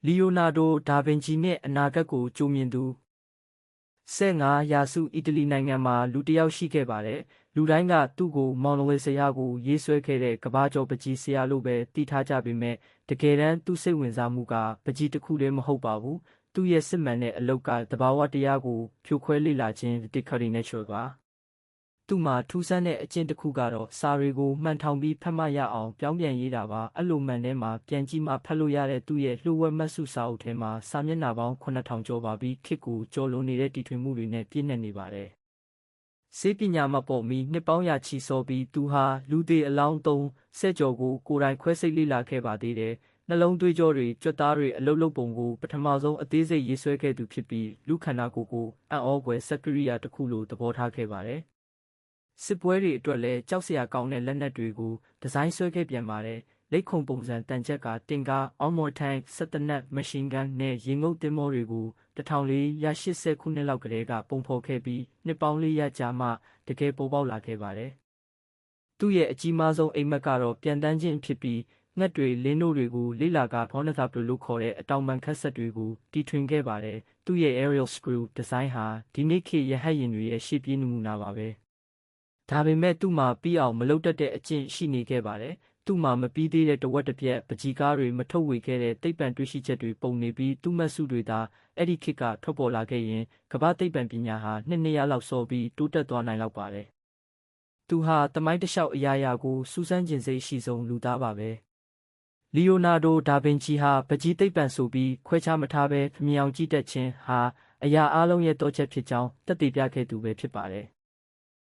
လီယိုနာဒို ဒါဗင်ချီနှင့်အနာဂတ်ကိုကြိုမြင်သူ15ရာစုအီတလီနိုင်ငံမှာလူတစ်ယောက်ရှိခဲ့ပါတယ်။လူတိုင်းကသူ့ကိုမောင်နဝေဆရာကိုရေးဆွဲခဲ့တဲ့ကမ္ဘာကျော်ပကြီးဆရာလို့ပဲသိထားကြပေမဲ့တကယ်တမ်းသူ့စိတ်ဝင်စားမှုကပကြီးတစ်ခုတည်းမဟုတ်ပါဘူး။သူ့ရဲ့စစ်မှန်တဲ့အလုပ်ကသဘာဝတရားကိုဖြိုခွဲလေ့လာခြင်း Decoding Nature ပါ။သူ့မှာထူးဆန်းတဲ့အကျင့်တစ်ခုကတော့စာတွေကိုမှန်ထောင်ပြီးဖတ်မှရအောင်ပြောင်းပြန်ရေးတာပါအဲ့လိုမှန်ထဲမှာပြန်ကြည့်မှဖတ်လို့ရတဲ့သူ့ရဲ့လှို့ဝှက်မှတ်စုစာအုပ်ထဲမှာစာမျက်နှာပေါင်း9000ကျော်ပါပြီးခေတ်ကိုကျော်လွန်နေတဲ့တီထွင်မှုတွေနဲ့ပြည့်နှက်နေပါတယ်ဆေးပညာမှပေါ်မီနှစ်ပေါင်းရာချီစောပြီးသူဟာလူသေးအလောင်း3 ဆက်ကျော်ကိုကိုယ်တိုင်ခွဲစိတ်လေ့လာခဲ့ပါသေးတယ်နှလုံးသွေးကြောတွေကြွက်သားတွေအလုတ်လုတ်ပုံကိုပထမဆုံးအသေးစိတ်ရေးဆွဲခဲ့သူဖြစ်ပြီးလူခန္ဓာကိုယ်ကိုအံ့ဩဖွယ်စက်ကရိယာတစ်ခုလိုသဘောထားခဲ့ပါတယ်စစ်ပွဲတွေအတွက်လည်းကြောက်စရာကောင်းတဲ့လက်နက်တွေကိုဒီဇိုင်းဆွဲခဲ့ပြန်ပါတယ်။လက်ခုံပုံစံတန်ချက်ကတင်ကား armor tank စက်တနက် machine gun နဲ့ရေငုပ်သင်္ဘောတွေကို1480ခုနှစ်လောက်ကတည်းကပုံဖော်ခဲ့ပြီးနှစ်ပေါင်း400ကြာမှတကယ်ပေါ်ပေါက်လာခဲ့ပါတယ်။သူ့ရဲ့အကြီးမားဆုံးအိမ်မက်ကတော့ပြန်တန်းခြင်းဖြစ်ပြီးငှက်တွေလင်းတို့တွေကိုလေ့လာကဖောနသာပလို့ခေါ်တဲ့အတောင်ပံခက်ဆက်တွေကိုတီထွင်ခဲ့ပါတယ်။သူ့ရဲ့ aerial screw ဒီဇိုင်းဟာဒီနေ့ခေတ်ရဟတ်ယာဉ်တွေရဲ့ရှေ့ပြေးနမူနာပါပဲ။ဒါပေမဲ့သူ့မှာပြီးအောင်မလုပ်တတ်တဲ့အကျင့်ရှိနေခဲ့ပါတယ်။သူ့မှာမပြီးသေးတဲ့တဝက်တစ်ပြက်ပကြီးကားတွေမထုတ်ဝေခဲ့တဲ့သိပ္ပံတွေ့ရှိချက်တွေပုံနေပြီးသူ့မှတ်စုတွေသာအဲ့ဒီခေတ်ကထွက်ပေါ်လာခဲ့ရင်ကမ္ဘာသိပ္ပံပညာဟာ200လောက်စောပြီးတိုးတက်သွားနိုင်လောက်ပါတယ်။သူဟာသမိုင်းတစ်လျှောက်အရာရာကိုစူးစမ်းကျင်စိတ်ရှိဆုံးလူသားပါပဲ။လီယိုနာဒို ဒါဗင်ချီဟာပကြီးသိပ္ပံဆိုပြီးခွဲခြားမထားဘဲမြင်အောင်ကြည့်တတ်ခြင်းဟာအရာအလုံးရဲ့တောချက်ဖြစ်ကြောင်းသက်သေပြခဲ့သူပဲဖြစ်ပါတယ်။